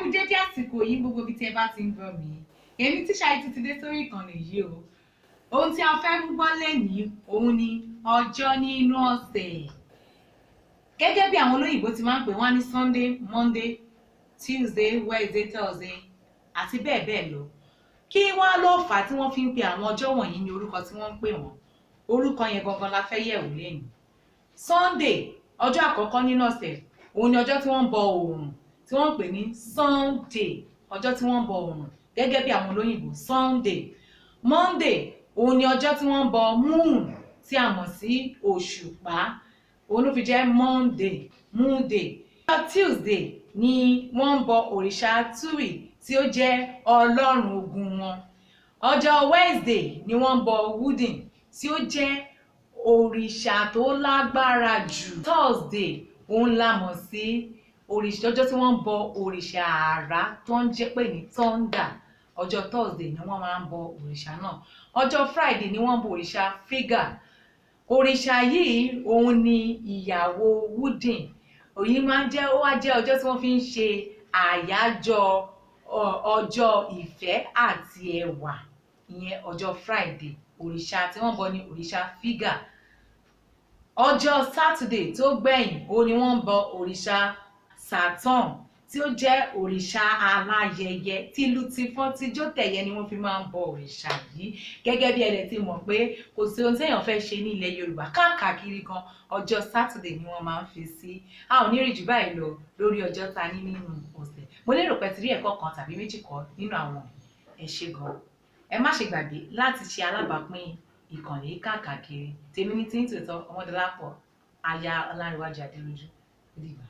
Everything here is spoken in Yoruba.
kú dédé àsìkò yìí gbogbo ibi tí ẹ bá ti ń gbọ́ mi. Èmi Tíṣà yìí tún ti dé sórí ìkànnì yìí o. Ohun tí a fẹ́ mú gbọ́ lẹ́nìí òun ni ọjọ́ nínú ọ̀sẹ̀. Gẹ́gẹ́ bí àwọn olóyìnbó ti máa ń pè wọ́n ní Sunday, Monday, Tuesday, Wednesday, Thursday àti bẹ́ẹ̀ bẹ́ẹ̀ lọ. Kí wá ló fà á tí wọ́n fi ń pe àwọn ọjọ́ wọ̀nyí ní orúkọ tí wọ́n ń pè wọ́n? Orúkọ yẹn gangan la fẹ́ yẹ̀wò lẹ́yìn. Sunday, ọjọ́ àkọ́kọ́ nínú ọ̀sẹ̀, òun ni ọjọ́ tí wọ́n ń bọ oòrùn tí wọ́n ń pè ní Sunday, ọjọ́ tí wọ́n ń bọ oòrùn gẹ́gẹ́ bí àwọn olóyìnbó Sunday. Monday, òun ni ọjọ́ tí wọ́n ń bọ moon tí a mọ̀ sí òṣùpá, òun ló fi jẹ́ Monday. Ọjọ́ Tuesday ni wọ́n ń bọ òrìṣà Tui tí ó jẹ́ ọlọ́run ogun wọn. Ọjọ́ Wednesday ni wọ́n ń bọ Wudin tí ó jẹ́ òrìṣà tó lágbára jù. Thursday, òun la mọ̀ sí òrìṣà ọjọ́ tí wọ́n ń bọ òrìṣà àrá tó ń jẹ́ pé ní thunder. Ọjọ́ Thursday ni wọ́n máa ń bọ òrìṣà náà. Ọjọ́ Friday ni wọ́n ń bọ òrìṣà Figa. Òrìṣà yìí òun ni ìyàwó Wudin. Òyí máa ń jẹ́ ó wá jẹ́ ọjọ́ tí wọ́n fi ń ṣe àyájọ́ ọjọ́ ìfẹ́ àti ẹwà, ìyẹn ọjọ́ Friday. Òrìṣà tí wọ́n bọ ni òrìṣà Figa. Ọjọ́ Saturday tó gbẹ̀yìn òun ni wọ́n ń bọ òrìṣà Saturn tí ó jẹ́ òrìṣà aláyẹyẹ tìlù tìfọ́n tijó tẹ̀yẹ ni wọ́n fi máa ń bọ òrìṣà yìí. Gẹ́gẹ́ bí ẹ̀dẹ̀ ti mọ̀ pé kò sí ohun téèyàn fẹ́ ṣe ní ilẹ̀ Yorùbá káàkiri gan, ọjọ́ Saturday ni wọ́n máa ń fi sí. A ò ní rí jù báyìí lọ lórí ọjọ́ ta ní nínú ọ̀sẹ̀. Mo lérò pé ti rí ẹ̀kọ́ kan tàbí méjì kọ́ nínú àwọn ẹ ṣé gan. Ẹ má ṣe gbàgbé láti ṣe alábàápín ìkànnì káàkiri. Tèmi ní tí ń tòótọ́ Ọmọdọ́lápọ̀ aya Ọlárẹ̀wájú Adérójú. Ó dìgbà.